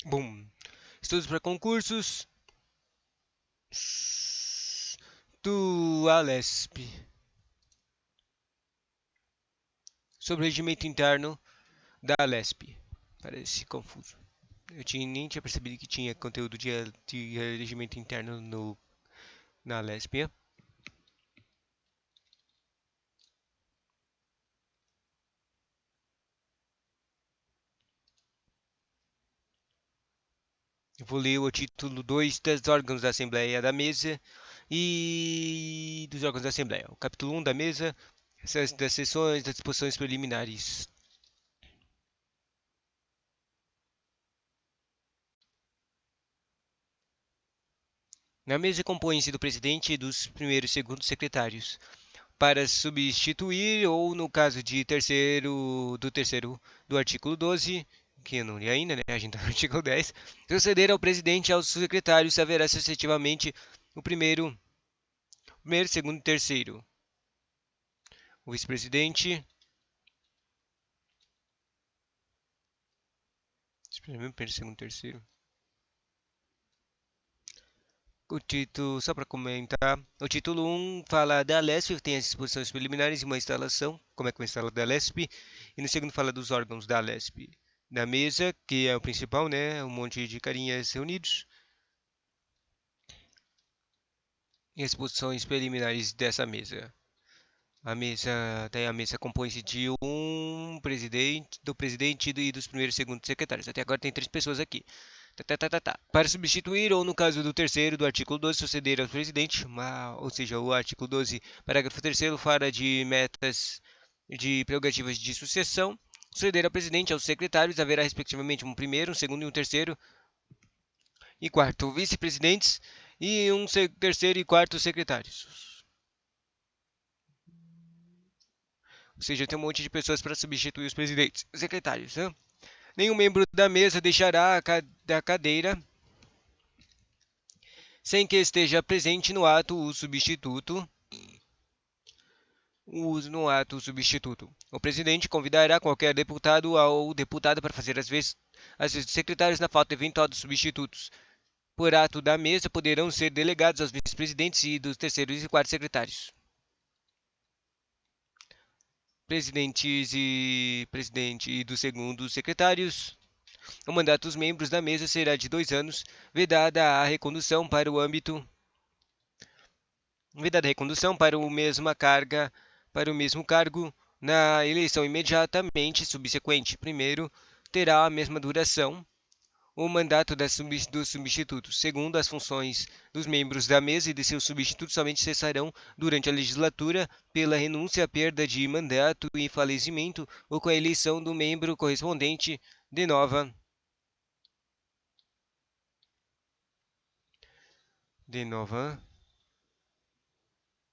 Bom, estudos para concursos do Alesp. Sobre o regimento interno da Alesp. Parece confuso. Nem tinha percebido que tinha conteúdo de regimento interno na Alesp. Eu vou ler o título 2 dos órgãos da Assembleia da Mesa e dos órgãos da Assembleia. O capítulo 1 da mesa, das sessões, das disposições preliminares. Na mesa compõe-se do presidente e dos primeiros e segundos secretários, para substituir ou, no caso de terceiro do artigo 12, que eu não li ainda, né? A gente está no artigo 10, suceder ao presidente e aos secretários haverá sucessivamente o primeiro, segundo e terceiro. O vice-presidente. Primeiro, segundo, terceiro. O título, só para comentar, o título 1 fala da Alesp, tem as disposições preliminares e uma instalação, como é que vai instalar da Alesp, e no segundo fala dos órgãos da Alesp. Na mesa, que é o principal, né, um monte de carinhas reunidos, e as disposições preliminares dessa mesa. A mesa compõe-se de um presidente, do presidente e dos primeiros e segundos secretários. Até agora tem 3 pessoas aqui. Para substituir, ou no caso do terceiro do artigo 12, suceder ao presidente, ou seja, o artigo 12, parágrafo 3º, fala de metas de prerrogativas de sucessão. Suceder ao presidente e aos secretários, haverá respectivamente um primeiro, um segundo e um terceiro e quarto vice-presidentes e um terceiro e quarto secretários. Ou seja, tem um monte de pessoas para substituir os presidentes, os secretários. Né? Nenhum membro da mesa deixará a cadeira sem que esteja presente no ato o substituto. O presidente convidará qualquer deputado ou deputada para fazer as vezes dos secretários na falta eventual dos substitutos. Por ato da mesa, poderão ser delegados aos vice-presidentes e dos terceiros e quartos secretários. Presidente e dos segundos secretários. O mandato dos membros da mesa será de 2 anos, vedada a recondução para o âmbito vedada a recondução para o mesmo cargo na eleição imediatamente subsequente. Primeiro, terá a mesma duração o mandato dos substitutos. Segundo, as funções dos membros da mesa e de seus substitutos somente cessarão durante a legislatura pela renúncia, perda de mandato e falecimento ou com a eleição do membro correspondente de nova.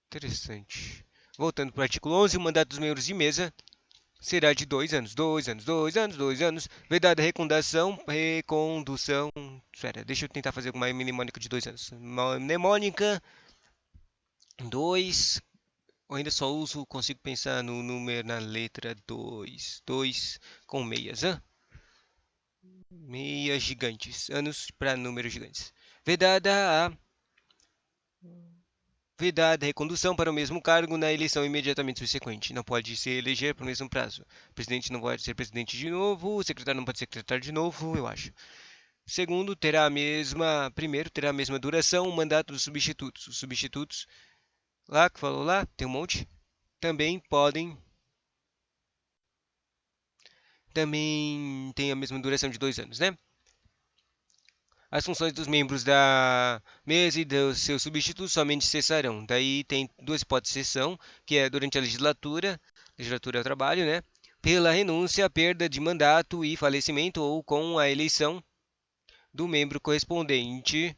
Interessante. Voltando para o artigo 11, o mandato dos membros de mesa será de 2 anos. 2 anos, 2 anos, 2 anos. Vedada a recondução. Espera, deixa eu tentar fazer uma mnemônica de 2 anos. Mnemônica 2. Eu ainda só consigo pensar no número, na letra 2. 2 com meias. Meias gigantes. Anos para números gigantes. Vedada a vedada a recondução para o mesmo cargo na eleição imediatamente subsequente. Não pode se eleger para o mesmo prazo. O presidente não pode ser presidente de novo, o secretário não pode ser secretário de novo, eu acho. Segundo, primeiro, terá a mesma duração o mandato dos substitutos. Os substitutos, lá que falou lá, tem um monte, também também tem a mesma duração de 2 anos, né? As funções dos membros da mesa e dos seus substitutos somente cessarão. Daí tem 2 hipóteses de cessão, que é durante a legislatura é o trabalho, né? Pela renúncia, perda de mandato e falecimento ou com a eleição do membro correspondente,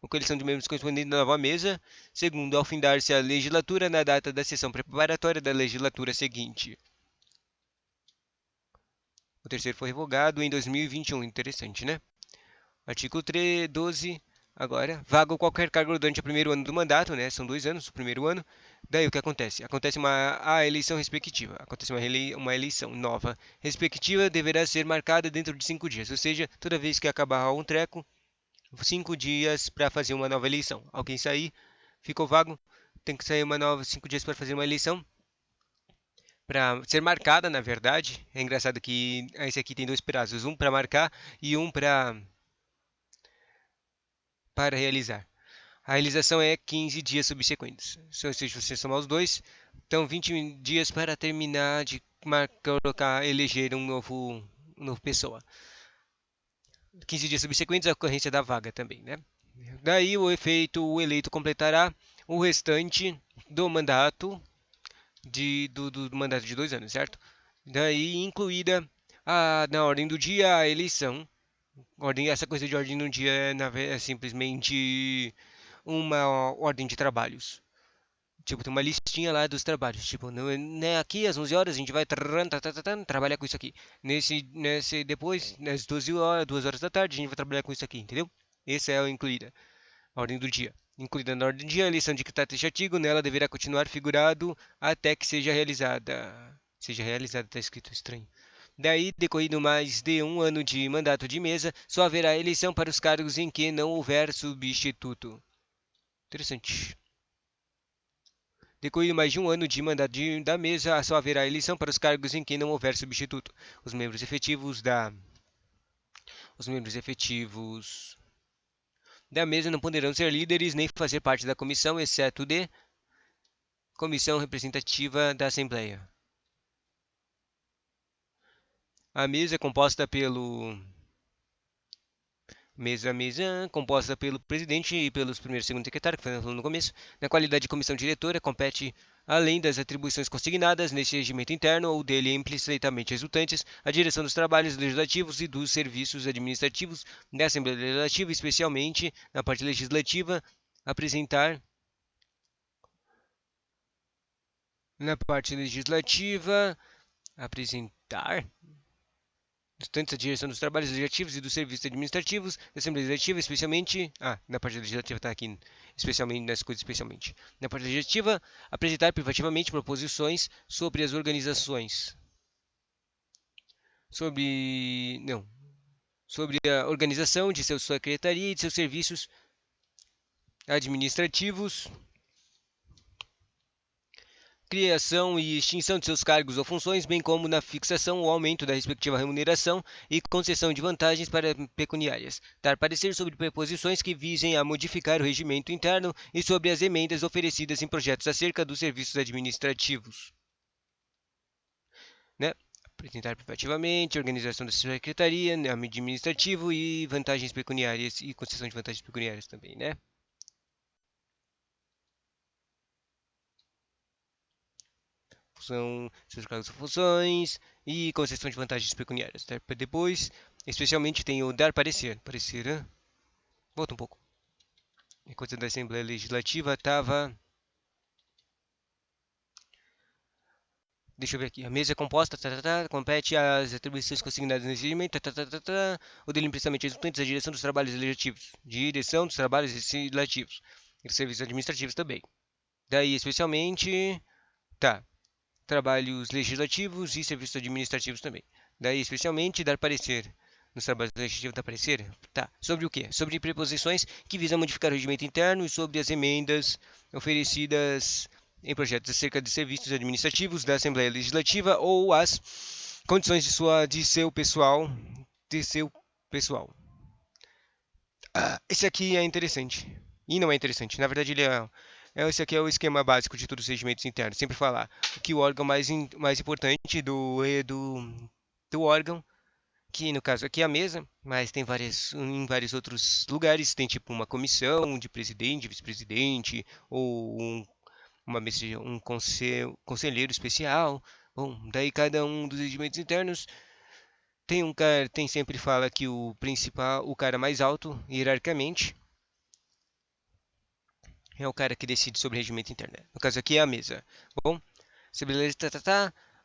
ou com a eleição de membros correspondentes da nova mesa, segundo, ao findar-se a legislatura na data da sessão preparatória da legislatura seguinte. O terceiro foi revogado em 2021, interessante, né? Artigo 12, agora, vaga qualquer cargo durante o primeiro ano do mandato, né? São 2 anos, o primeiro ano, Daí o que acontece? Acontece a eleição respectiva. Acontece uma eleição nova respectiva deverá ser marcada dentro de 5 dias. Ou seja, toda vez que acabar um treco, 5 dias para fazer uma nova eleição. Alguém sair, ficou vago, tem que sair uma nova 5 dias para fazer uma eleição. Para ser marcada, na verdade. É engraçado que esse aqui tem dois prazos, um para marcar e um para realizar. A realização é 15 dias subsequentes. Ou seja, se você somar os dois, então 20 dias para terminar de colocar, eleger um novo pessoa. 15 dias subsequentes à ocorrência da vaga também, né? Daí o eleito completará o restante do mandato do mandato de 2 anos, certo? Daí incluída na ordem do dia a eleição. Essa coisa de ordem do dia é simplesmente uma ordem de trabalhos. Tipo, tem uma listinha lá dos trabalhos. Tipo, né, aqui às 11 horas a gente vai trabalhar com isso aqui. Depois, às 12 horas, 2 horas da tarde, a gente vai trabalhar com isso aqui, entendeu? Essa é a incluída. A ordem do dia. Incluída na ordem do dia, a eleição de que trata este artigo, nela deverá continuar figurado até que seja realizada. Seja realizada, está escrito estranho. Daí, decorrido mais de 1 ano de mandato de mesa, só haverá eleição para os cargos em que não houver substituto. Interessante. Decorrido mais de 1 ano de mandato da mesa, só haverá eleição para os cargos em que não houver substituto. Os membros efetivos da mesa não poderão ser líderes nem fazer parte da comissão, exceto de comissão representativa da Assembleia. A mesa é composta composta pelo presidente e pelos primeiros e segundo secretários, que foi falando no começo. Na qualidade de comissão diretora, compete, além das atribuições consignadas neste regimento interno ou dele implicitamente resultantes, a direção dos trabalhos legislativos e dos serviços administrativos da Assembleia Legislativa, especialmente na parte legislativa, apresentar na parte legislativa, apresentar tanto a direção dos trabalhos legislativos e dos serviços administrativos da Assembleia Legislativa, especialmente. Na parte legislativa está aqui, especialmente, nessa coisa, especialmente. Na parte legislativa, apresentar privativamente proposições sobre as organizações. Sobre a organização de sua secretaria e de seus serviços administrativos, criação e extinção de seus cargos ou funções, bem como na fixação ou aumento da respectiva remuneração e concessão de vantagens pecuniárias. Dar parecer sobre proposições que visem a modificar o regimento interno e sobre as emendas oferecidas em projetos acerca dos serviços administrativos. Né? Apresentar privativamente, organização da secretaria, administrativo e vantagens pecuniárias e concessão de vantagens pecuniárias também, né? Seus cargos e funções e concessão de vantagens pecuniárias. Depois, especialmente tem o dar parecer. Parecer, né? Volta um pouco. A coisa da Assembleia Legislativa estava. Deixa eu ver aqui. A mesa é composta, compete às atribuições consignadas nesse regimento, o dele imprecisamente resultantes da direção dos trabalhos legislativos. Direção dos trabalhos legislativos. E serviços administrativos também. Daí, especialmente. Tá. Trabalhos legislativos e serviços administrativos também. Daí, especialmente, dar parecer. Nos trabalhos legislativos dar parecer? Tá. Sobre o quê? Sobre preposições que visam modificar o regimento interno e sobre as emendas oferecidas em projetos acerca de serviços administrativos da Assembleia Legislativa ou as condições de seu pessoal. Esse aqui é interessante. E não é interessante. Na verdade, esse aqui é o esquema básico de todos os regimentos internos. Sempre falar que o órgão mais importante do órgão, que no caso aqui é a mesa, mas tem em vários outros lugares, tem tipo uma comissão de presidente, vice-presidente, ou conselheiro especial. Bom, daí cada um dos regimentos internos tem um cara, sempre fala que o principal, o cara mais alto hierarquicamente, é o cara que decide sobre o regimento interno. No caso aqui é a mesa. Bom, beleza,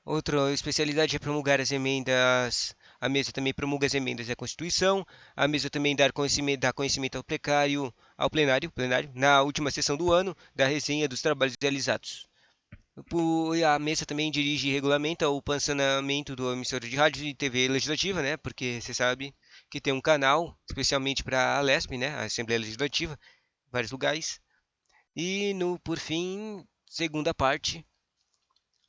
Outra especialidade é promulgar as emendas. A mesa também promulga as emendas da Constituição. A mesa também dá conhecimento ao plenário, na última sessão do ano, da resenha dos trabalhos realizados. A mesa também dirige e regulamenta o funcionamento do emissora de rádio e TV legislativa, né? Porque você sabe que tem um canal especialmente para a LESP, né? A Assembleia Legislativa, em vários lugares. E por fim, segunda parte,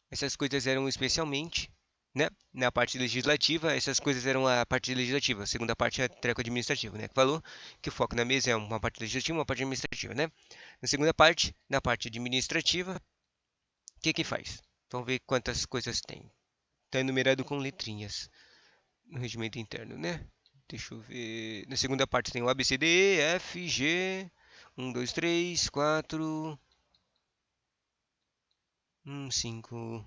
essas coisas eram especialmente, né? Na parte legislativa, essas coisas eram a parte legislativa. A segunda parte é treco administrativo, né? Falou que o foco na mesa é uma parte legislativa e uma parte administrativa, né? Na segunda parte, na parte administrativa, o que que faz? Vamos ver quantas coisas tem. Está enumerado com letrinhas no regimento interno, né? Deixa eu ver. Na segunda parte tem o A, B, C, D, E, F, G. 1, 2, 3, 4. 5.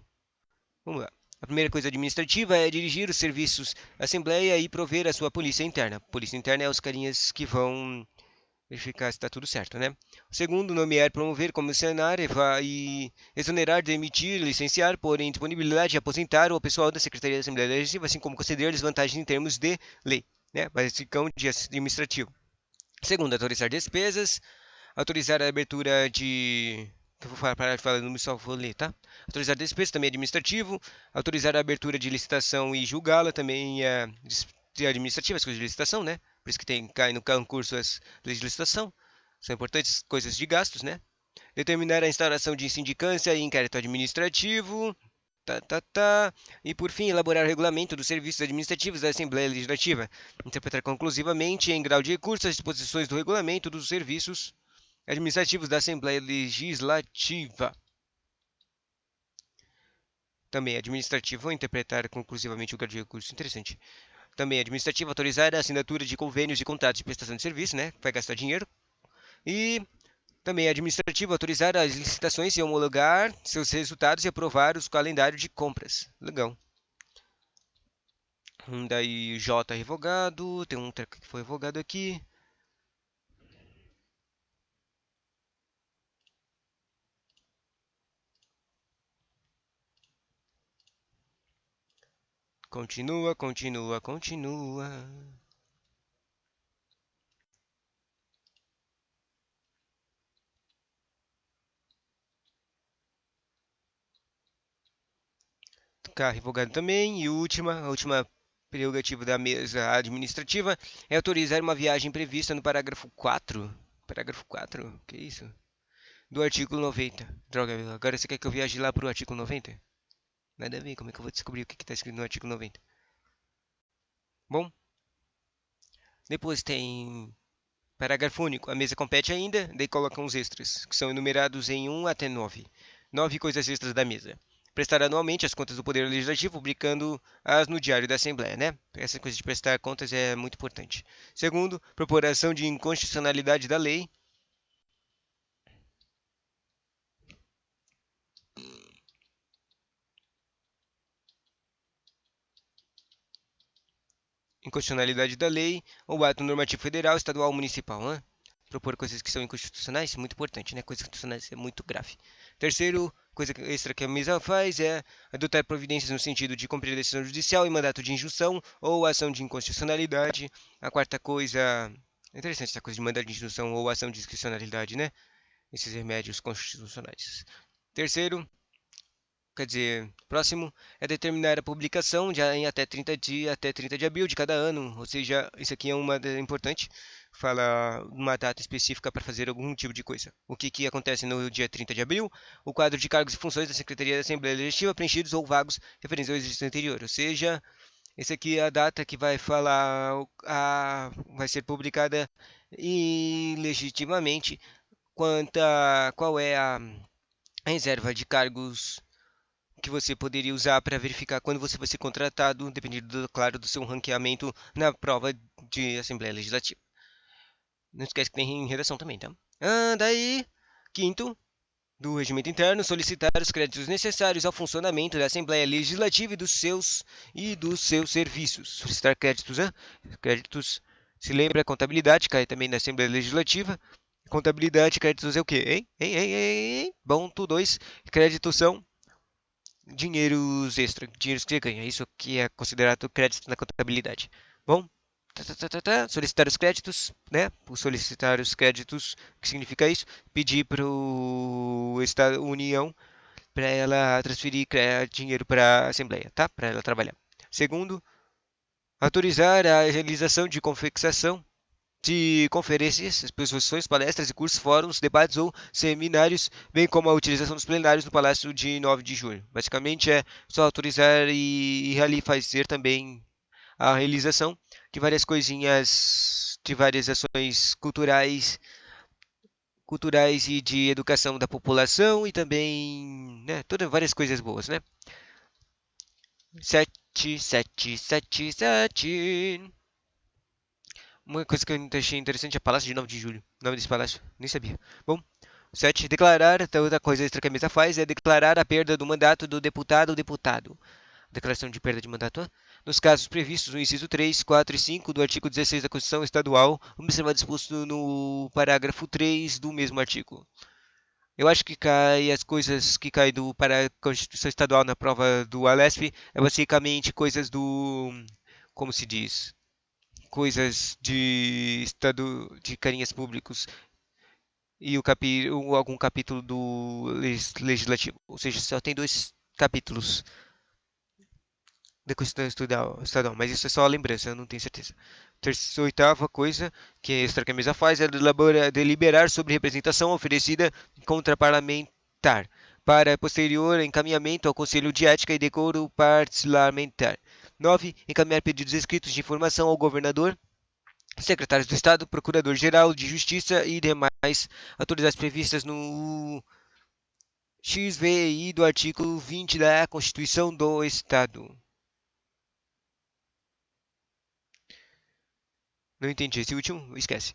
Vamos lá. A primeira coisa administrativa é dirigir os serviços da Assembleia e prover a sua polícia interna. Polícia interna é os carinhas que vão verificar se está tudo certo, né? O segundo, nomear, promover, comissionar e exonerar, demitir, licenciar, pôr em disponibilidade e aposentar o pessoal da Secretaria da Assembleia Legislativa, assim como conceder-lhes vantagens em termos de lei, né? Basicão de administrativo. Segundo, autorizar despesas, autorizar a abertura de. Eu vou parar de falar, não me só vou ler, tá? Autorizar despesas também é administrativo. Autorizar a abertura de licitação e julgá-la também é administrativa, as coisas de licitação, né? Por isso que cai no concurso as leis de licitação. São importantes coisas de gastos, né? Determinar a instauração de sindicância e inquérito administrativo. Tá, tá, tá. E por fim, elaborar o regulamento dos serviços administrativos da Assembleia Legislativa. Interpretar conclusivamente, em grau de recurso, as disposições do regulamento dos serviços administrativos da Assembleia Legislativa. Também administrativo, interpretar conclusivamente o grau de recurso. Interessante. Também administrativo, autorizar a assinatura de convênios e contratos de prestação de serviço, né? Vai gastar dinheiro. E também administrativo, autorizar as licitações e homologar seus resultados e aprovar os calendários de compras. Legal. Daí J revogado, tem um treco que foi revogado aqui. Continua, continua, continua. K revogado também. E a última prerrogativa da mesa administrativa é autorizar uma viagem prevista no parágrafo 4. Parágrafo 4? Que isso? Do artigo 90. Droga, agora você quer que eu viaje lá pro artigo 90? Nada a ver, como é que eu vou descobrir o que está escrito no artigo 90? Bom, depois tem parágrafo único. A mesa compete ainda, daí colocam os extras, que são enumerados em 1 até 9. 9 coisas extras da mesa. Prestar anualmente as contas do Poder Legislativo, publicando-as no Diário da Assembleia, né? Essa coisa de prestar contas é muito importante. Segundo, propor ação de inconstitucionalidade da lei. Inconstitucionalidade da lei ou ato normativo federal, estadual ou municipal, né? Propor coisas que são inconstitucionais, muito importante, né? Coisas constitucionais é muito grave. Terceiro, coisa extra que a mesa faz é adotar providências no sentido de cumprir a decisão judicial em mandato de injunção ou ação de inconstitucionalidade. A quarta coisa, é interessante essa coisa de mandato de injunção ou ação de discricionalidade, né? Esses remédios constitucionais. Terceiro, quer dizer, próximo é determinar a publicação já em até 30 de abril de cada ano, ou seja, isso aqui é uma importante, fala uma data específica para fazer algum tipo de coisa. O que, que acontece no dia 30 de abril? O quadro de cargos e funções da Secretaria da Assembleia Legislativa preenchidos ou vagos referentes ao exercício anterior, ou seja, essa aqui é a data que vai falar, vai ser publicada ilegitimamente qual é a reserva de cargos que você poderia usar para verificar quando você vai ser contratado, dependendo, claro, do seu ranqueamento na prova de Assembleia Legislativa. Não esquece que tem redação também, tá? Daí, quinto, do regimento interno, solicitar os créditos necessários ao funcionamento da Assembleia Legislativa e dos seus serviços. Solicitar créditos, né? Créditos, se lembra, contabilidade, cai também na Assembleia Legislativa. Contabilidade, créditos é o quê? Hein? Hein, hein, hein, hein? Ponto 2. Créditos são dinheiros extra, dinheiros que você ganha. Isso que é considerado crédito na contabilidade. Bom, solicitar os créditos, né? Solicitar os créditos, o que significa isso? Pedir para o Estado, União, para ela transferir dinheiro para a Assembleia, tá? Para ela trabalhar. Segundo, autorizar a realização de confecção de conferências, exposições, palestras e cursos, fóruns, debates ou seminários, bem como a utilização dos plenários no Palácio de 9 de Julho. Basicamente é só autorizar e ali fazer também a realização de várias coisinhas, de várias ações culturais e de educação da população e também, né, todas várias coisas boas, né? 7. Uma coisa que eu achei interessante é Palácio de 9 de Julho. O nome desse palácio, nem sabia. Bom, 7. Declarar, então, outra coisa extra que a mesa faz é declarar a perda do mandato do deputado ou deputado. Declaração de perda de mandato nos casos previstos no inciso 3, 4 e 5 do artigo 16 da Constituição Estadual, observado disposto no parágrafo 3 do mesmo artigo. Eu acho que cai as coisas que caem para a Constituição Estadual na prova do Alesp é basicamente coisas do, como se diz, coisas de estado de carinhas públicos e algum capítulo do legislativo. Ou seja, só tem dois capítulos da Constituição Estadual, mas isso é só a lembrança, eu não tenho certeza. Oitava coisa que a extra que a mesa faz é deliberar sobre representação oferecida contra parlamentar para posterior encaminhamento ao Conselho de Ética e Decoro Parlamentar. 9. Encaminhar pedidos escritos de informação ao governador, secretários do Estado, Procurador-Geral de Justiça e demais autoridades previstas no XVI do artigo 20 da Constituição do Estado. Não entendi esse último? Esquece.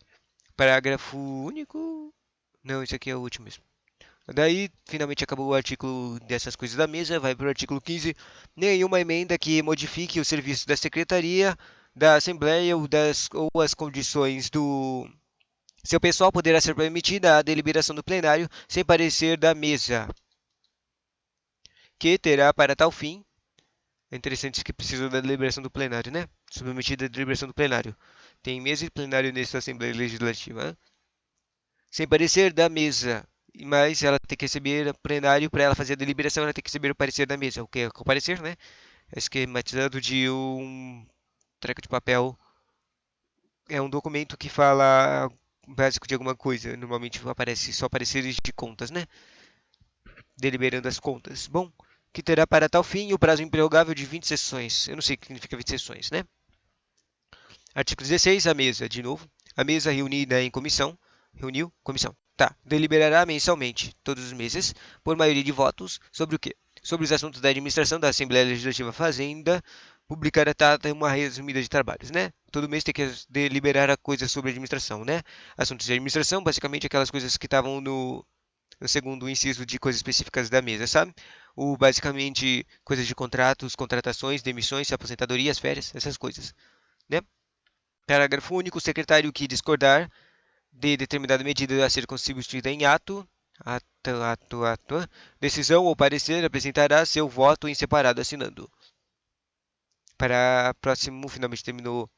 Parágrafo único? Não, esse aqui é o último mesmo. Daí, finalmente acabou o artigo dessas coisas da mesa, vai para o artigo 15. Nenhuma emenda que modifique o serviço da Secretaria, da Assembleia ou as condições do seu pessoal poderá ser permitida a deliberação do plenário sem parecer da mesa, que terá para tal fim. É interessante que precisa da deliberação do plenário, né? Submetida à deliberação do plenário. Tem mesa e plenário nessa Assembleia Legislativa. Hein? Sem parecer da mesa. Mas ela tem que receber o plenário para ela fazer a deliberação, ela tem que receber o parecer da mesa. O que é o parecer, né? É esquematizado de um treco de papel. É um documento que fala básico de alguma coisa. Normalmente aparece só pareceres de contas, né? Deliberando as contas. Bom, que terá para tal fim o prazo improrrogável de 20 sessões. Eu não sei o que significa 20 sessões, né? Artigo 16, a mesa, de novo. A mesa reunida em comissão. Reuniu? Comissão. Tá. Deliberará mensalmente, todos os meses, por maioria de votos, sobre o quê? Sobre os assuntos da administração da Assembleia Legislativa Fazenda, publicar a data uma resumida de trabalhos, né? Todo mês tem que deliberar a coisa sobre administração, né? Assuntos de administração, basicamente aquelas coisas que estavam no segundo inciso de coisas específicas da mesa, sabe? O basicamente coisas de contratos, contratações, demissões, aposentadorias, férias, essas coisas, né? Parágrafo único. O secretário que discordar de determinada medida a ser constituída em decisão ou parecer, apresentará seu voto em separado assinando. Para próximo, finalmente terminou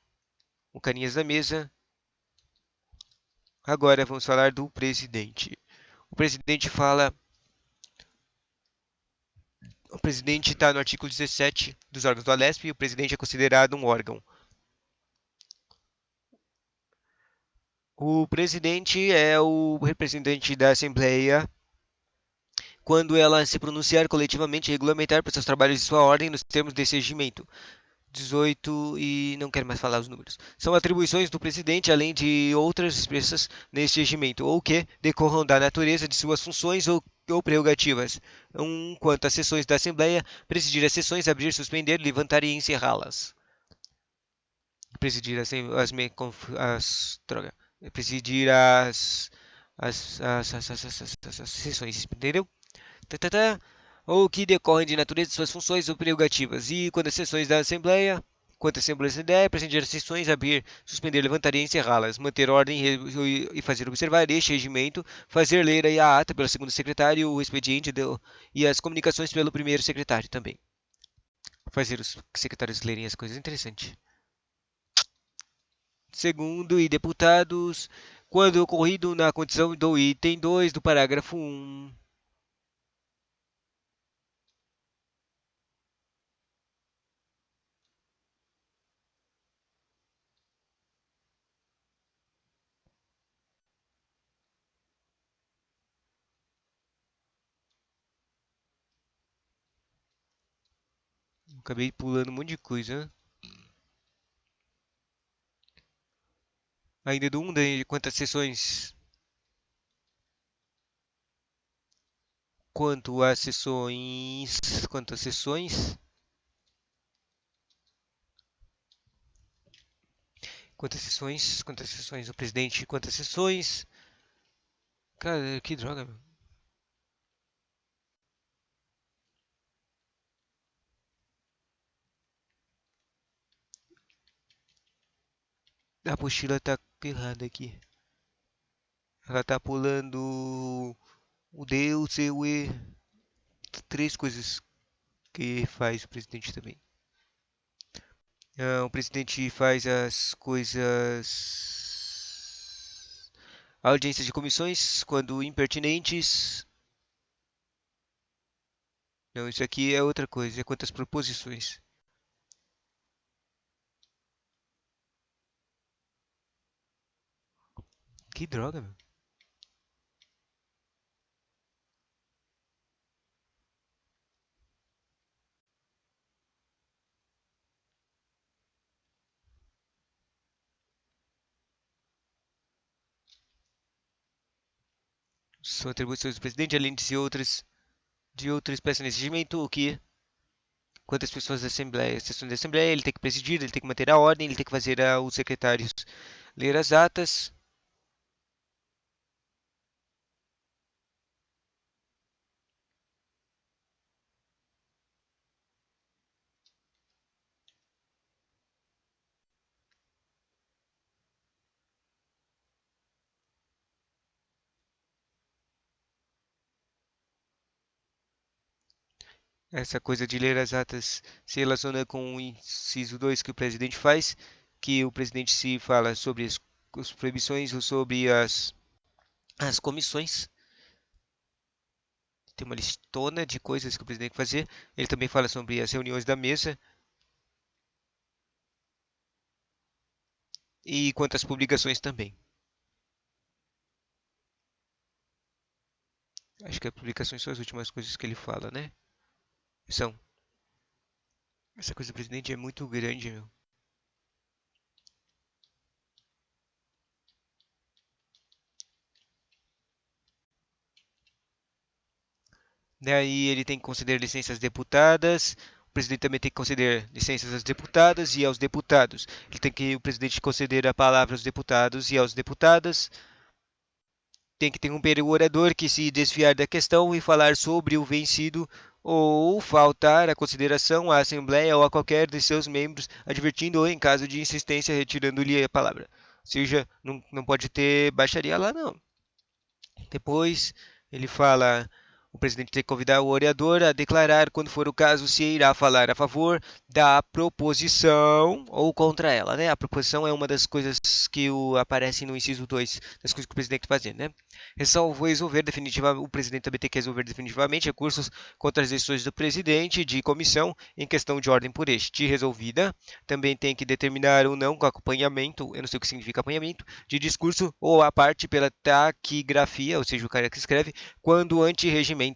o carinhas da mesa. Agora vamos falar do presidente. O presidente fala. O presidente está no artigo 17 dos órgãos do Alesp e o presidente é considerado um órgão. O presidente é o representante da Assembleia quando ela se pronunciar coletivamente e regulamentar para seus trabalhos de sua ordem nos termos desse regimento. 18 e não quero mais falar os números. São atribuições do presidente, além de outras expressas neste regimento, ou que decorram da natureza de suas funções ou prerrogativas. Quanto às sessões da Assembleia, presidir as sessões, abrir, suspender, levantar e encerrá-las. Presidir droga. Presidir as sessões, entendeu? Ou que decorrem de natureza de suas funções ou prerrogativas. E quando as sessões da Assembleia, quanto à Assembleia da Ideia, presidir as sessões, abrir, suspender, levantar e encerrá-las, manter ordem e fazer observar este regimento, fazer ler a ata pelo segundo secretário, o expediente e as comunicações pelo primeiro secretário também. Fazer os secretários lerem as coisas, interessante. Segundo e deputados, quando ocorrido na condição do item 2 do parágrafo 1. Acabei pulando um monte de coisa, né? Ainda do 1, daí quantas sessões? Quanto às sessões. Quantas sessões? Quantas sessões? Quantas sessões? O presidente, quantas sessões? Cara, que droga, meu. A apostila tá errada aqui. Ela tá pulando o D, o C, o E. Três coisas que faz o presidente também. O presidente faz as coisas. Audiência de comissões, quando impertinentes. Não, isso aqui é outra coisa. É quantas proposições. Que droga, meu. São atribuições do presidente, além de outras espécies nesse regimento, o que quantas pessoas da Assembleia, sessões da Assembleia, ele tem que presidir, ele tem que manter a ordem, ele tem que fazer os secretários ler as atas. Essa coisa de ler as atas se relaciona com o inciso 2 que o presidente faz, que o presidente se fala sobre as proibições ou sobre as comissões. Tem uma listona de coisas que o presidente tem que fazer. Ele também fala sobre as reuniões da mesa e quantas publicações também. Acho que as publicações são as últimas coisas que ele fala, né? São. Essa coisa do presidente é muito grande, meu. Daí ele tem que conceder licenças deputadas. O presidente também tem que conceder licenças às deputadas e aos deputados. O presidente conceder a palavra aos deputados e aos deputadas. Tem que interromper o orador que se desviar da questão e falar sobre o vencido ou faltar a consideração à Assembleia ou a qualquer de seus membros, advertindo-o em caso de insistência, retirando-lhe a palavra. Ou seja, não pode ter baixaria lá, não. Depois ele fala, o presidente tem que convidar o orador a declarar, quando for o caso, se irá falar a favor da proposição ou contra ela, né? A proposição é uma das coisas que aparece no inciso 2 das coisas que o presidente tem que fazer, né? Resolver definitivamente, o presidente também tem que resolver definitivamente recursos contra as decisões do presidente de comissão em questão de ordem por este resolvida. Também tem que determinar ou não com acompanhamento, eu não sei o que significa acompanhamento, de discurso ou a parte pela taquigrafia, ou seja, o cara que escreve, quando antirregimentais.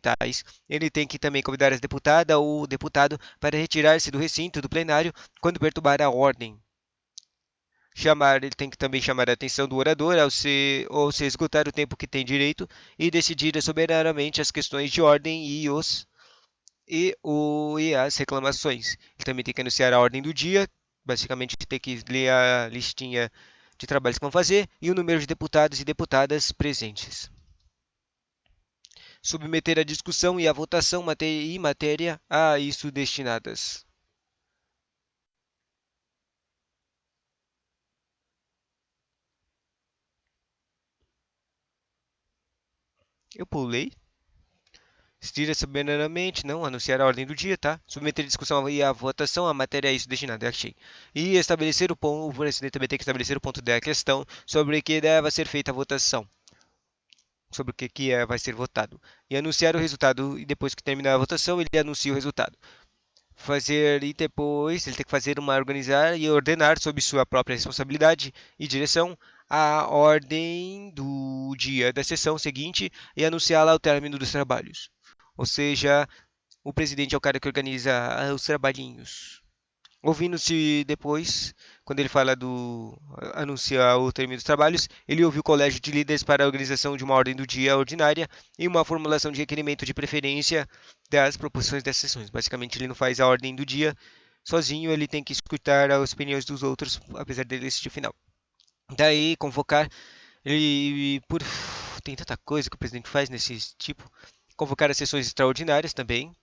Ele tem que também convidar as deputadas ou o deputado para retirar-se do recinto do plenário quando perturbar a ordem. Ele tem que também chamar a atenção do orador ao se esgotar o tempo que tem direito e decidir soberanamente as questões de ordem e as reclamações. Ele também tem que anunciar a ordem do dia, basicamente tem que ler a listinha de trabalhos que vão fazer e o número de deputados e deputadas presentes. Submeter à discussão e à votação matéria a isso destinadas. Eu pulei. Estira soberanamente, não, anunciar a ordem do dia, tá? Submeter à discussão e à votação a matéria a isso destinada, achei. E estabelecer o presidente também tem que estabelecer o ponto da questão sobre o que deve ser feita a votação. Sobre o que vai ser votado. E anunciar o resultado, e depois que terminar a votação, ele anuncia o resultado. Fazer e depois ele tem que fazer organizar e ordenar sob sua própria responsabilidade e direção a ordem do dia da sessão seguinte e anunciá-la ao término dos trabalhos. Ou seja, O presidente é o cara que organiza os trabalhinhos. Ouvindo-se depois, quando ele fala do anunciar o término dos trabalhos, ele ouve o colégio de líderes para a organização de uma ordem do dia ordinária e uma formulação de requerimento de preferência das proposições das sessões. Basicamente, ele não faz a ordem do dia sozinho, ele tem que escutar as opiniões dos outros, apesar dele assistir o final. Daí, convocar, ele por tem tanta coisa que o presidente faz nesse tipo, convocar as sessões extraordinárias também.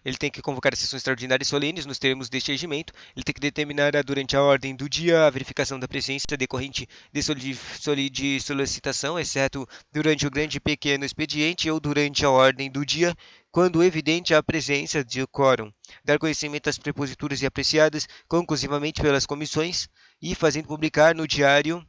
Ele tem que convocar as sessões extraordinárias e solenes nos termos deste regimento. Ele tem que determinar durante a ordem do dia a verificação da presença decorrente de solicitação, exceto durante o grande e pequeno expediente ou durante a ordem do dia, quando evidente a presença de quórum. Dar conhecimento às preposituras e apreciadas conclusivamente pelas comissões e fazendo publicar no diário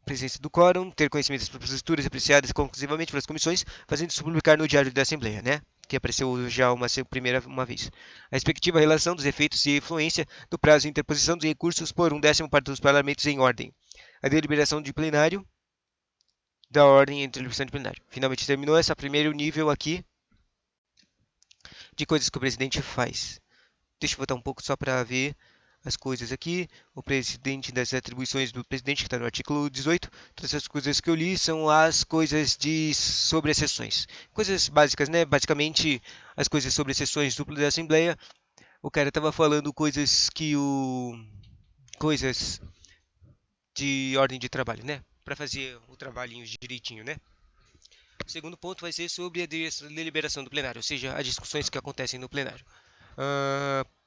presença do quórum, ter conhecimento das proposituras apreciadas conclusivamente pelas comissões, fazendo isso publicar no Diário da Assembleia, né? Que apareceu já primeira uma vez. A respectiva relação dos efeitos e influência do prazo de interposição dos recursos por 1/10 parte dos parlamentos em ordem. A deliberação de plenário da ordem entre deliberação de plenário. Finalmente terminou esse primeiro nível aqui de coisas que o presidente faz. Deixa eu botar um pouco só para ver as coisas aqui. O presidente das atribuições do presidente, que está no artigo 18. Todas as coisas que eu li são as coisas de sobre as sessões. Coisas básicas, né? Basicamente, as coisas sobre as sessões duplas da Assembleia. O cara estava falando coisas que o. Coisas de ordem de trabalho, né? Para fazer o trabalhinho direitinho, né? O segundo ponto vai ser sobre a deliberação do plenário, ou seja, as discussões que acontecem no plenário.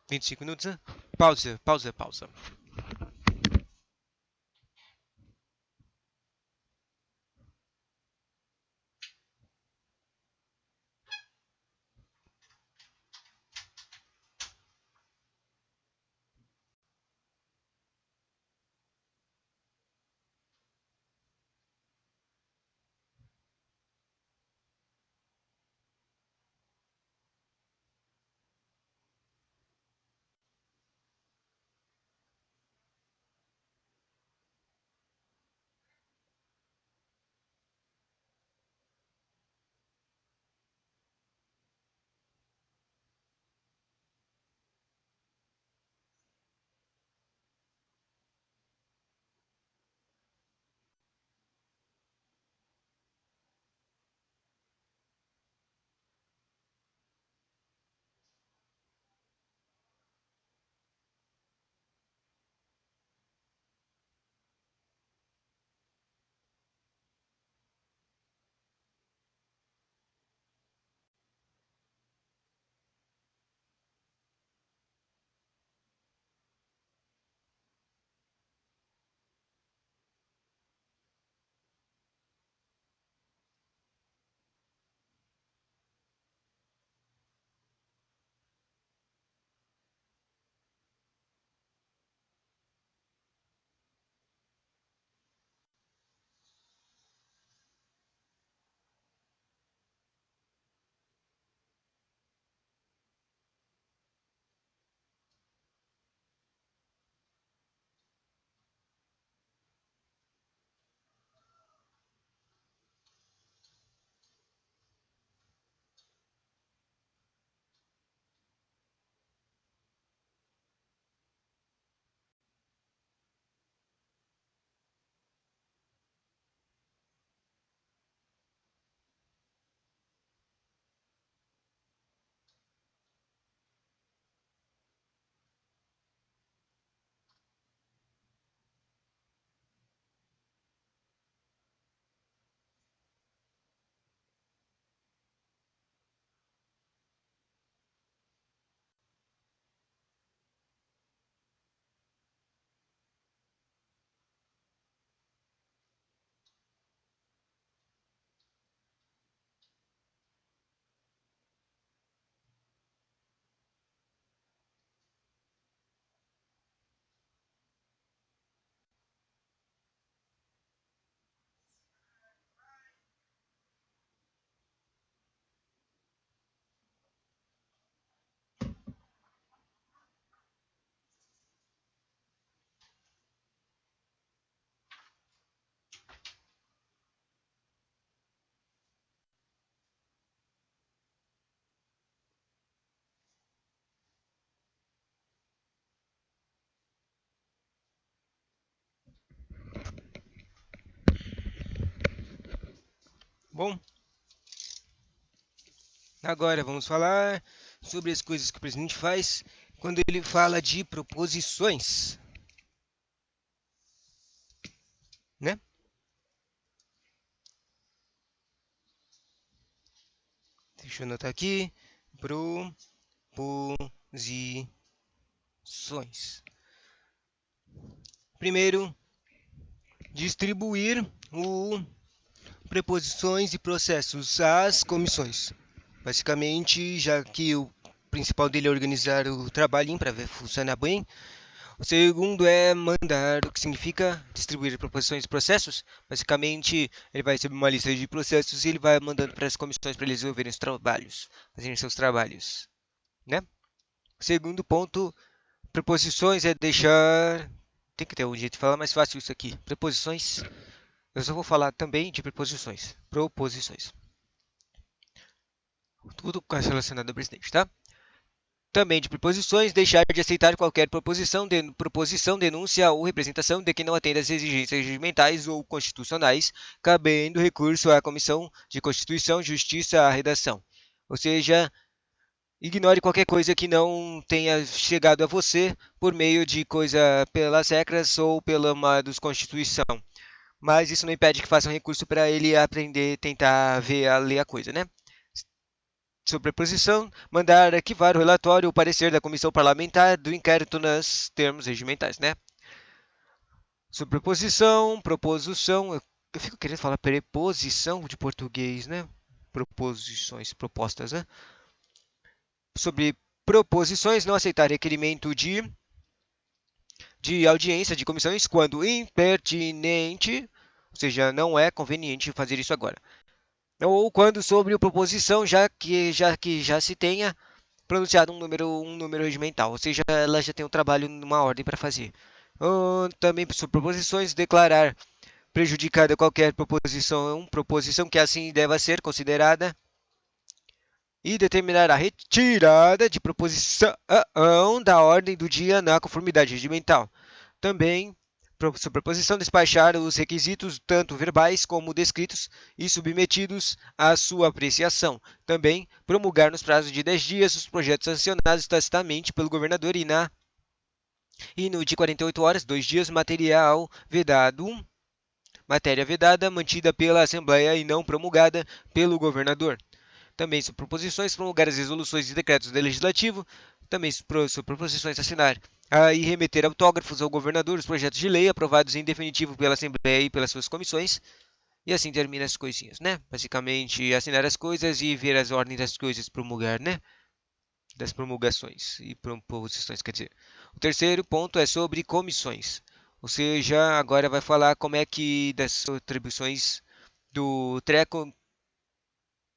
25 minutos, né? Pausa, pausa, pausa. Bom, agora vamos falar sobre as coisas que o presidente faz quando ele fala de proposições, né? Deixa eu anotar aqui. Proposições. Primeiro, distribuir o preposições e processos às comissões. Basicamente, já que o principal dele é organizar o trabalhinho para ver funcionar bem. O segundo é mandar, o que significa distribuir proposições e processos. Basicamente, ele vai receber uma lista de processos e ele vai mandando para as comissões para eles resolverem os trabalhos, fazerem seus trabalhos, né? O segundo ponto, preposições é deixar. Tem que ter um jeito de falar mais fácil isso aqui. Preposições. Eu só vou falar também de preposições. Proposições. Tudo relacionado ao presidente, tá? Também de preposições, deixar de aceitar qualquer proposição, denúncia ou representação de que não atenda às exigências regimentais ou constitucionais, cabendo recurso à Comissão de Constituição, Justiça, à redação. Ou seja, ignore qualquer coisa que não tenha chegado a você por meio de coisa pelas regras ou pela uma dos Constituição. Mas isso não impede que faça um recurso para ele aprender, tentar ver, ler a coisa, né? Sobre a posição, mandar arquivar o relatório ou parecer da comissão parlamentar do inquérito nos termos regimentais, né? Sobre proposição, proposição, eu fico querendo falar preposição de português, né? Proposições, propostas, né? Sobre proposições, não aceitar requerimento de audiência de comissões quando impertinente, ou seja, não é conveniente fazer isso agora. Ou quando sobre proposição, já se tenha pronunciado um número regimental, ou seja, ela já tem um trabalho numa ordem para fazer. Também sobre proposições, declarar prejudicada qualquer proposição que assim deva ser considerada e determinar a retirada de proposição da ordem do dia na conformidade regimental. Também, sobre proposição, despachar os requisitos, tanto verbais como descritos, e submetidos à sua apreciação. Também, promulgar nos prazos de 10 dias os projetos sancionados tacitamente pelo governador e no de 48 horas, 2 dias, matéria vedada, mantida pela Assembleia e não promulgada pelo governador. Também sobre proposições, promulgar as resoluções e decretos do Legislativo. Também sobre proposições, assinar e remeter autógrafos ao governador os projetos de lei aprovados em definitivo pela Assembleia e pelas suas comissões. E assim termina as coisinhas, né? Basicamente, assinar as coisas e ver as ordens das coisas promulgar, né? Das promulgações e proposições, quer dizer. O terceiro ponto é sobre comissões. Ou seja, agora vai falar como é que das atribuições do treco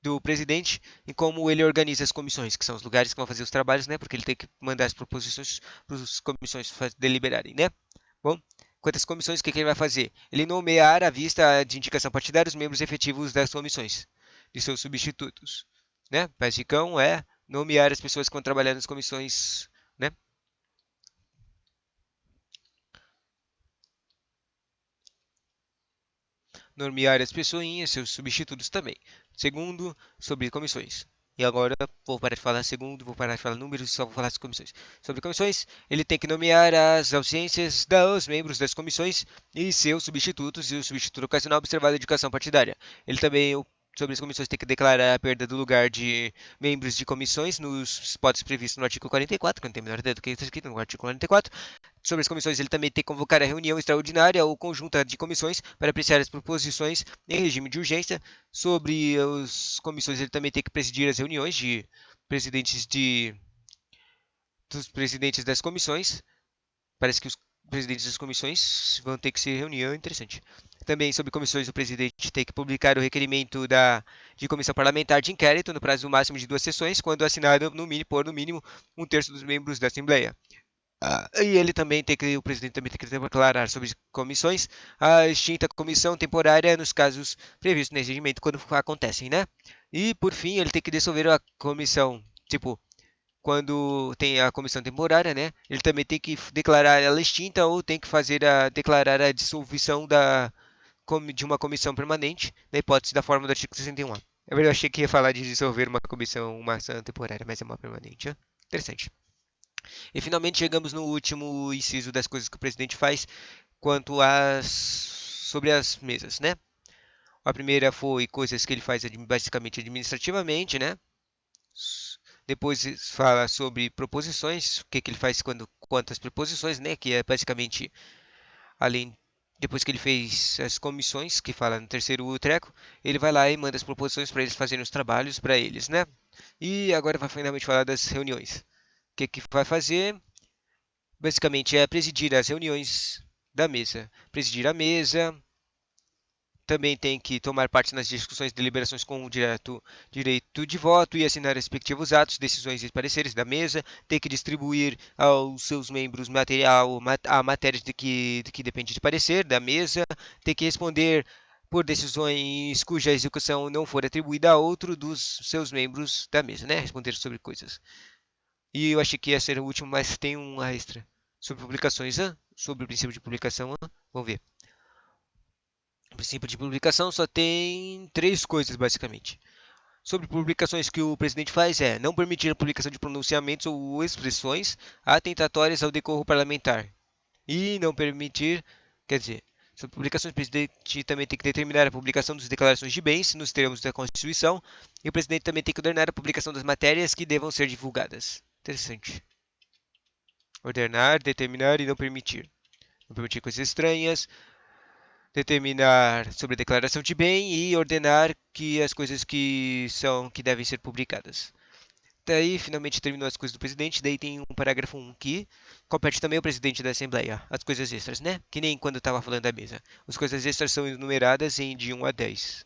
do presidente e como ele organiza as comissões, que são os lugares que vão fazer os trabalhos, né? Porque ele tem que mandar as proposições para as comissões deliberarem, né? Bom, quantas comissões, o que ele vai fazer? Ele nomear à vista de indicação partidária os membros efetivos das comissões, de seus substitutos, né? Basicão é nomear as pessoas que vão trabalhar nas comissões, né? Nomear as pessoinhas, seus substitutos também. Segundo, sobre comissões. E agora vou parar de falar segundo, vou parar de falar números e só vou falar das comissões. Sobre comissões, ele tem que nomear as ausências dos membros das comissões e seus substitutos e o substituto ocasional observado a educação partidária. Ele também, sobre as comissões, tem que declarar a perda do lugar de membros de comissões nos spots previstos no artigo 44, que não tem a menor ideia do que está escrito no artigo 44. Sobre as comissões, ele também tem que convocar a reunião extraordinária ou conjunta de comissões para apreciar as proposições em regime de urgência. Sobre as comissões, ele também tem que presidir as reuniões de presidentes dos presidentes das comissões. Parece que os presidentes das comissões vão ter que se reunir, é interessante. Também sobre comissões, o presidente tem que publicar o requerimento de comissão parlamentar de inquérito no prazo máximo de 2 sessões, quando assinado por no mínimo um terço dos membros da Assembleia. E ele também tem que, o presidente também tem que declarar sobre comissões a extinta comissão temporária nos casos previstos nesse regimento quando acontecem, né? E por fim, ele tem que dissolver a comissão, tipo, quando tem a comissão temporária, né? Ele também tem que declarar ela extinta ou tem que declarar a dissolução da de uma comissão permanente, na hipótese da forma do artigo 61A. Na verdade, eu achei que ia falar de dissolver uma comissão, uma ação temporária, mas é uma permanente. Interessante. E finalmente chegamos no último inciso das coisas que o presidente faz quanto às sobre as mesas, né? A primeira foi coisas que ele faz basicamente administrativamente, né? Depois fala sobre proposições, o que, que ele faz quanto às proposições, né? Que é basicamente além depois que ele fez as comissões, que fala no terceiro treco, ele vai lá e manda as proposições para eles fazerem os trabalhos para eles, né? E agora vai finalmente falar das reuniões. O que, que vai fazer? Basicamente é presidir as reuniões da mesa. Presidir a mesa, também tem que tomar parte nas discussões e deliberações com o direito de voto e assinar respectivos atos, decisões e pareceres da mesa, tem que distribuir aos seus membros a matéria de que depende de parecer da mesa, tem que responder por decisões cuja execução não for atribuída a outro dos seus membros da mesa, né? Responder sobre coisas. E eu achei que ia ser o último, mas tem um extra sobre publicações, sobre o princípio de publicação, vamos ver. O princípio de publicação só tem três coisas, basicamente. Sobre publicações que o presidente faz é não permitir a publicação de pronunciamentos ou expressões atentatórias ao decoro parlamentar. E não permitir, quer dizer, sobre publicações, o presidente também tem que determinar a publicação das declarações de bens nos termos da Constituição. E o presidente também tem que ordenar a publicação das matérias que devam ser divulgadas. Interessante. Ordenar, determinar e não permitir. Não permitir coisas estranhas, determinar sobre a declaração de bem e ordenar que as coisas que devem ser publicadas. Daí, finalmente terminou as coisas do presidente, daí tem um parágrafo 1 que compete também ao presidente da Assembleia, as coisas extras, né? Que nem quando eu estava falando da mesa. As coisas extras são enumeradas em de 1 a 10.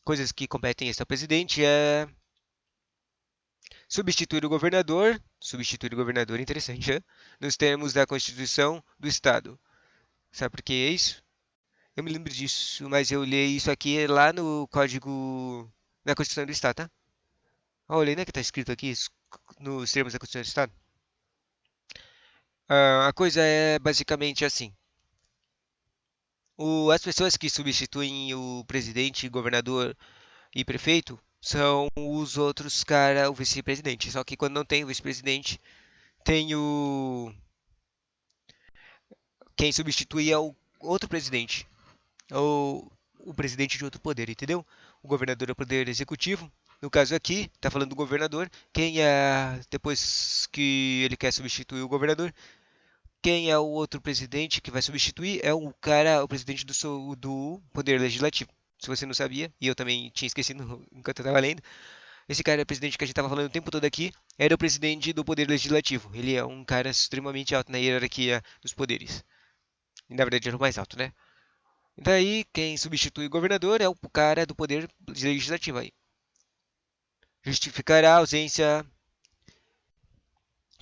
Coisas que competem ao presidente é substituir o governador, interessante, nos termos da Constituição do Estado. Sabe por que é isso? Eu me lembro disso, mas eu li isso aqui lá no código. Na Constituição do Estado, tá? Olha, né que tá escrito aqui nos termos da Constituição do Estado. A coisa é basicamente assim: as pessoas que substituem o presidente, governador e prefeito são os outros cara, o vice-presidente. Só que quando não tem o vice-presidente, tem o. Quem substitui é o outro presidente. Ou o presidente de outro poder, entendeu? O governador é o poder executivo. No caso aqui, tá falando do governador. Quem é, depois que ele quer substituir o governador, quem é o outro presidente que vai substituir é o cara, o presidente do poder legislativo. Se você não sabia, e eu também tinha esquecido enquanto eu estava lendo, esse cara é o presidente que a gente estava falando o tempo todo aqui, era o presidente do poder legislativo. Ele é um cara extremamente alto na hierarquia dos poderes. E, na verdade, era o mais alto, né? Daí, quem substitui o governador é o cara do poder legislativo aí. Justificar a ausência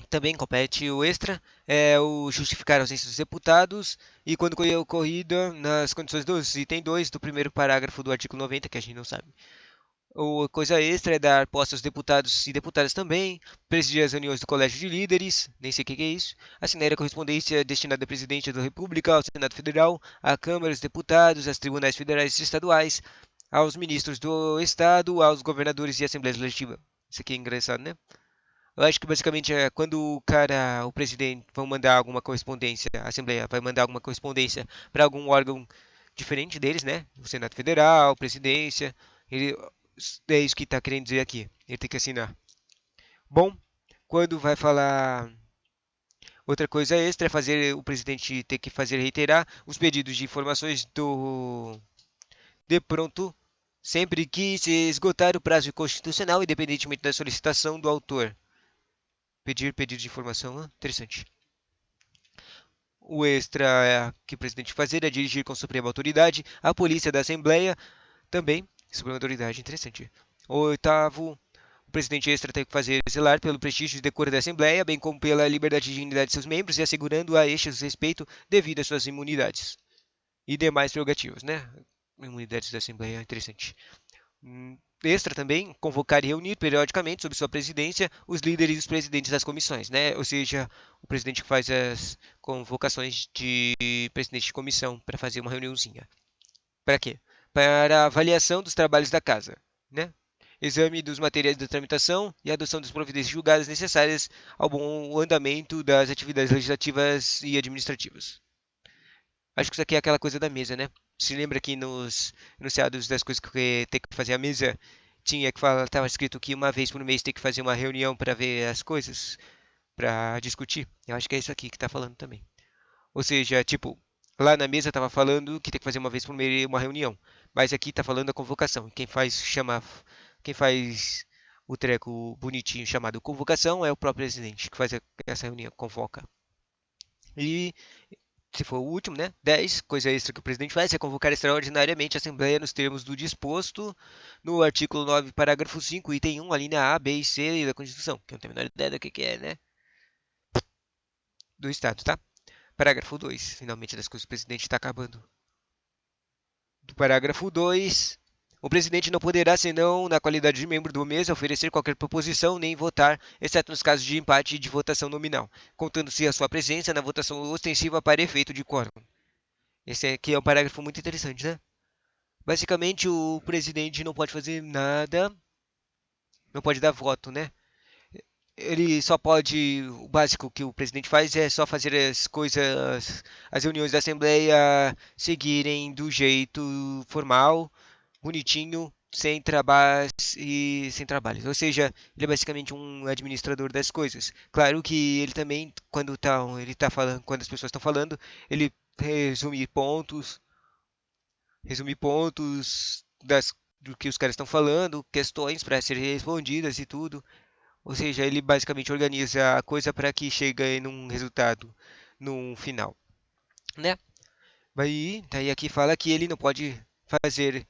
também compete o extra, é o justificar a ausência dos deputados e quando ocorrida nas condições do item 2 do primeiro parágrafo do artigo 90, que a gente não sabe. Ou coisa extra é dar posse aos deputados e deputadas também, presidir as reuniões do colégio de líderes, nem sei o que é isso, assinar a correspondência destinada ao presidente da República, ao Senado Federal, à Câmara dos Deputados, aos tribunais federais e estaduais, aos ministros do Estado, aos governadores e Assembleia Legislativa. Isso aqui é engraçado, né? Eu acho que basicamente é quando o presidente, vão mandar alguma correspondência, a Assembleia vai mandar alguma correspondência para algum órgão diferente deles, né? O Senado Federal, Presidência, ele, é isso que está querendo dizer aqui. Ele tem que assinar. Bom, quando vai falar outra coisa extra é fazer o presidente ter que fazer reiterar os pedidos de informações do de pronto sempre que se esgotar o prazo constitucional, independentemente da solicitação do autor. Pedir pedido de informação, interessante. O extra que o presidente fazer é dirigir com suprema autoridade a polícia da Assembleia, também suprema autoridade, interessante. O oitavo, o presidente extra tem que fazer zelar pelo prestígio e decoro da Assembleia, bem como pela liberdade e dignidade de seus membros e assegurando a estes respeito devido às suas imunidades e demais prerrogativas, né? Imunidades da Assembleia, interessante. Extra também, convocar e reunir periodicamente, sob sua presidência, os líderes e os presidentes das comissões, né? Ou seja, o presidente que faz as convocações de presidente de comissão para fazer uma reuniãozinha. Para quê? Para avaliação dos trabalhos da casa, né? Exame dos materiais da tramitação e adoção das providências julgadas necessárias ao bom andamento das atividades legislativas e administrativas. Acho que isso aqui é aquela coisa da mesa, né? Se lembra que nos enunciados das coisas que tem que fazer a mesa, tinha que falar, estava escrito que uma vez por mês tem que fazer uma reunião para ver as coisas, para discutir. Eu acho que é isso aqui que está falando também. Ou seja, tipo, lá na mesa estava falando que tem que fazer uma vez por mês uma reunião, mas aqui está falando a convocação. Quem faz o treco bonitinho chamado convocação é o próprio presidente que faz essa reunião, convoca. E se for o último, né? 10. Coisa extra que o presidente faz é convocar extraordinariamente a Assembleia nos termos do disposto no artigo 9, parágrafo 5, item 1, a linha A, B e C da Constituição, que eu não tenho a menor ideia do que é, né? Do Estado, tá? Parágrafo 2. Finalmente, das coisas do presidente está acabando. Do parágrafo 2. O presidente não poderá, senão na qualidade de membro do mesa, oferecer qualquer proposição nem votar, exceto nos casos de empate e de votação nominal, contando-se a sua presença na votação ostensiva para efeito de quórum. Esse aqui é um parágrafo muito interessante, né? Basicamente, o presidente não pode fazer nada, não pode dar voto, né? Ele só pode. O básico que o presidente faz é só fazer as coisas, as reuniões da Assembleia seguirem do jeito formal, bonitinho, sem trabalhos e sem trabalhos. Ou seja, ele é basicamente um administrador das coisas. Claro que ele também, ele tá falando, quando as pessoas estão falando, ele resume pontos, resumir pontos do que os caras estão falando, questões para serem respondidas e tudo. Ou seja, ele basicamente organiza a coisa para que chegue num resultado, num final, né? Daí aqui fala que ele não pode fazer,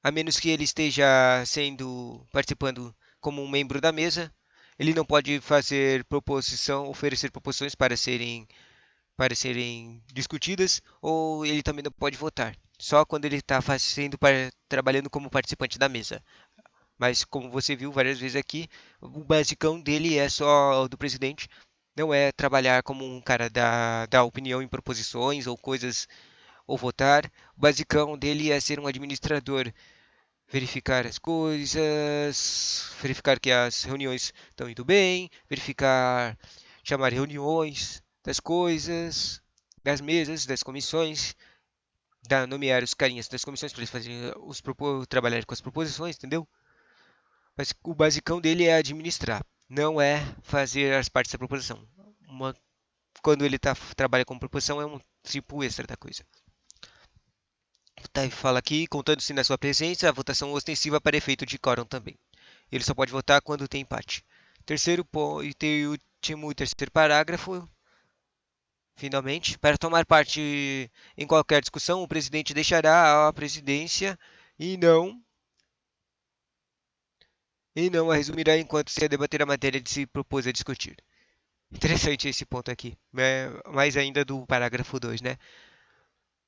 a menos que ele esteja sendo participando como um membro da mesa, ele não pode fazer proposição, oferecer proposições para serem discutidas, ou ele também não pode votar. Só quando ele está trabalhando como participante da mesa. Mas como você viu várias vezes aqui, o basicão dele é só do presidente. Não é trabalhar como um cara da opinião em proposições ou coisas ou votar. O basicão dele é ser um administrador, verificar as coisas, verificar que as reuniões estão indo bem, chamar reuniões das coisas, das mesas, das comissões, nomear os carinhas das comissões para eles fazerem trabalhar com as proposições, entendeu? Mas o basicão dele é administrar, não é fazer as partes da proposição. Uma, quando ele trabalha com proposição, é um tipo extra da coisa. Tá, fala aqui, contando-se na sua presença, a votação ostensiva para efeito de quórum também. Ele só pode votar quando tem empate. Terceiro ponto, e último e terceiro parágrafo. Finalmente, para tomar parte em qualquer discussão, o presidente deixará a presidência e não a resumirá enquanto se debater a matéria de se propôs a discutir. Interessante esse ponto aqui, né? Mais ainda do parágrafo 2, né?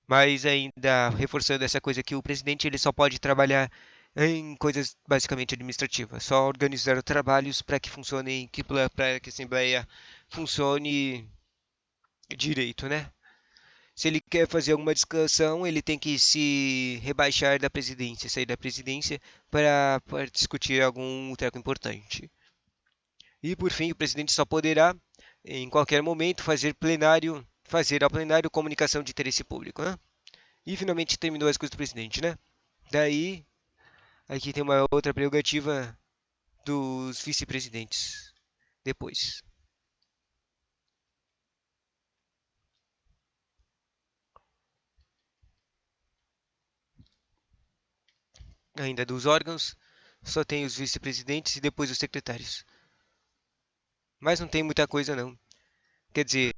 Mas ainda reforçando essa coisa que o presidente ele só pode trabalhar em coisas basicamente administrativas, só organizar os trabalhos para que funcionem, para que a Assembleia funcione direito, né? Se ele quer fazer alguma discussão, ele tem que se rebaixar da presidência, sair da presidência para discutir algum treco importante. E por fim, o presidente só poderá, em qualquer momento, fazer ao plenário comunicação de interesse público, né? E finalmente terminou as coisas do presidente, né? Daí, aqui tem uma outra prerrogativa dos vice-presidentes. Depois, ainda dos órgãos, só tem os vice-presidentes e depois os secretários. Mas não tem muita coisa não. Quer dizer,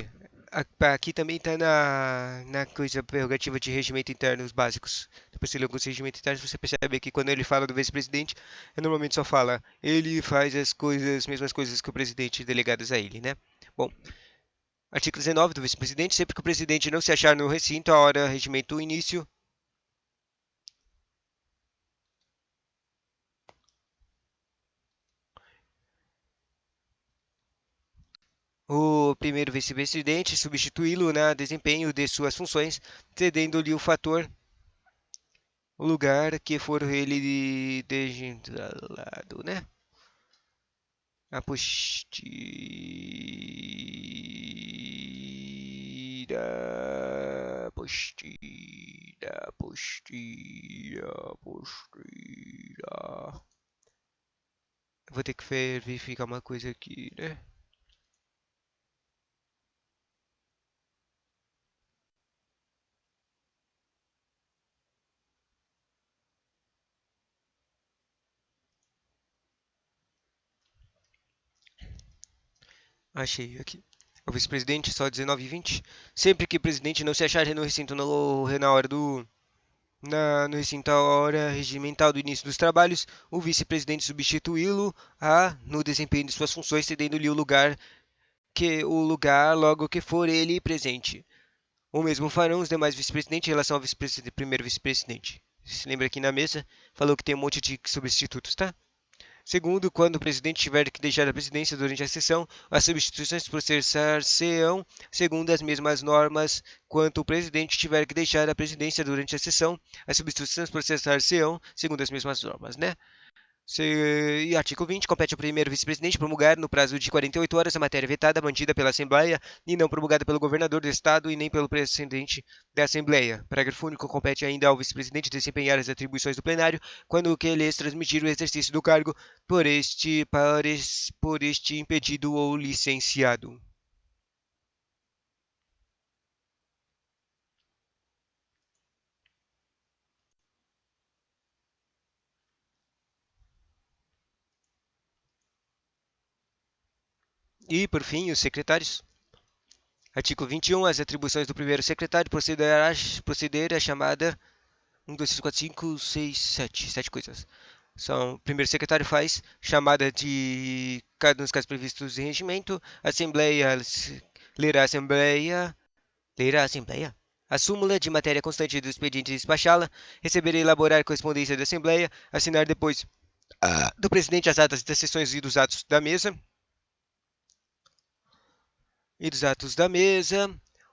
aqui também está na coisa prerrogativa de regimento interno, os básicos. Depois você lê alguns regimentos internos, você percebe que quando ele fala do vice-presidente, ele normalmente só fala, ele faz as mesmas coisas que o presidente delegadas a ele, né? Bom, artigo 19 do vice-presidente, sempre que o presidente não se achar no recinto, a hora regimento início. O primeiro vice-presidente substituí-lo no desempenho de suas funções, cedendo-lhe o fator o lugar que for ele desgendralado, né? Apostila. Vou ter que verificar uma coisa aqui, né? Achei aqui. O vice-presidente, só 19 e 20. Sempre que o presidente não se achar no recinto na hora no recinto à hora regimental do início dos trabalhos, o vice-presidente substituí-lo no desempenho de suas funções, cedendo-lhe o lugar logo que for ele presente. O mesmo farão os demais vice-presidentes em relação ao primeiro vice-presidente. Se lembra aqui na mesa, falou que tem um monte de substitutos, tá? Segundo, quando o presidente tiver que deixar a presidência durante a sessão, as substituições processar-se-ão segundo as mesmas normas. Quando o presidente tiver que deixar a presidência durante a sessão, as substituições processar-se-ão segundo as mesmas normas, né? E artigo 20, compete ao primeiro vice-presidente promulgar no prazo de 48 horas a matéria vetada mantida pela Assembleia e não promulgada pelo governador do Estado e nem pelo presidente da Assembleia. Parágrafo único. Compete ainda ao vice-presidente desempenhar as atribuições do plenário quando que lhes transmitir o exercício do cargo por este impedido ou licenciado. E, por fim, os secretários. Artigo 21. As atribuições do primeiro secretário proceder à chamada 1, 2, 3, 4, 5, 6, 7. 7 coisas. O primeiro secretário faz chamada de cada um dos casos previstos em regimento. Assembleia lerá a Assembleia. A súmula de matéria constante do expediente e despachá-la. Receber e elaborar correspondência da Assembleia. Assinar depois do presidente as atas das sessões e dos atos da mesa.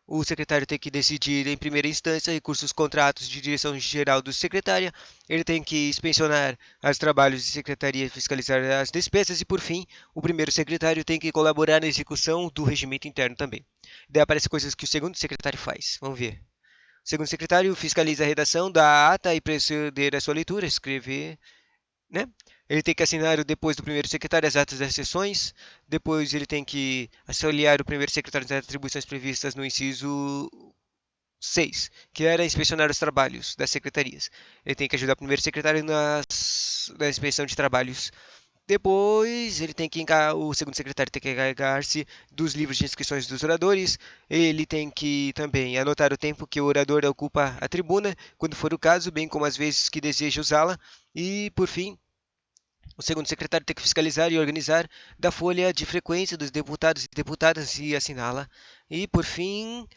O secretário tem que decidir em primeira instância recursos contratos de direção geral do secretária. Ele tem que inspecionar os trabalhos de secretaria e fiscalizar as despesas. E, por fim, o primeiro secretário tem que colaborar na execução do regimento interno também. Daí aparecem coisas que o segundo secretário faz. Vamos ver. O segundo secretário fiscaliza a redação da ata e proceder à sua leitura, escrever, né? Ele tem que assinar depois do primeiro secretário as atas das sessões, depois ele tem que auxiliar o primeiro secretário das atribuições previstas no inciso 6, que era inspecionar os trabalhos das secretarias. Ele tem que ajudar o primeiro secretário na inspeção de trabalhos. Depois, o segundo secretário tem que encarregar-se dos livros de inscrições dos oradores. Ele tem que também anotar o tempo que o orador ocupa a tribuna, quando for o caso, bem como as vezes que deseja usá-la. E, por fim, o segundo secretário tem que fiscalizar e organizar da folha de frequência dos deputados e deputadas e assiná-la. E, por fim,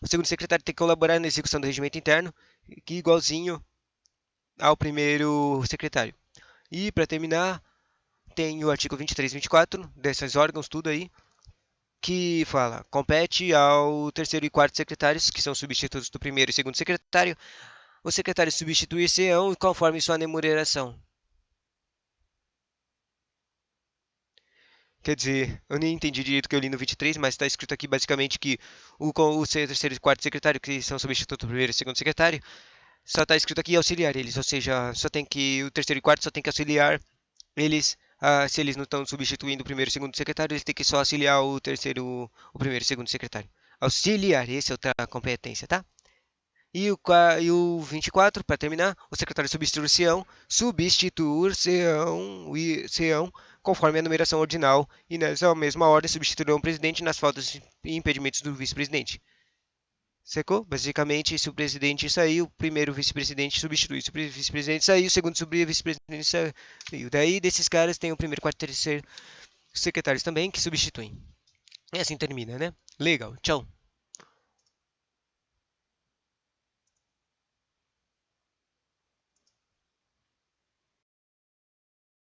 o segundo secretário tem que colaborar na execução do regimento interno, que é igualzinho ao primeiro secretário. E, para terminar, tem o artigo 23 e 24 desses órgãos, tudo aí, que fala, compete ao terceiro e quarto secretários, que são substitutos do primeiro e segundo secretário, os secretários substituir-se-ão conforme sua remuneração. Quer dizer, eu nem entendi direito o que eu li no 23, mas está escrito aqui basicamente que o terceiro e quarto secretário, que são substitutos do primeiro e segundo secretário, só está escrito aqui auxiliar eles, ou seja, o terceiro e quarto só tem que auxiliar eles, se eles não estão substituindo o primeiro e segundo secretário, eles têm que só auxiliar o primeiro e segundo secretário. Auxiliar, essa é outra competência, tá? E o 24, para terminar, o secretário substituir-se-ão, conforme a numeração ordinal, e nessa mesma ordem substituirão o presidente nas faltas e impedimentos do vice-presidente. Secou? Basicamente, se o presidente sair, o primeiro vice-presidente substitui. Se o vice-presidente sair, o segundo vice-presidente saiu. Daí, desses caras, tem o primeiro, quarto e terceiro secretários também que substituem. E assim termina, né? Legal. Tchau.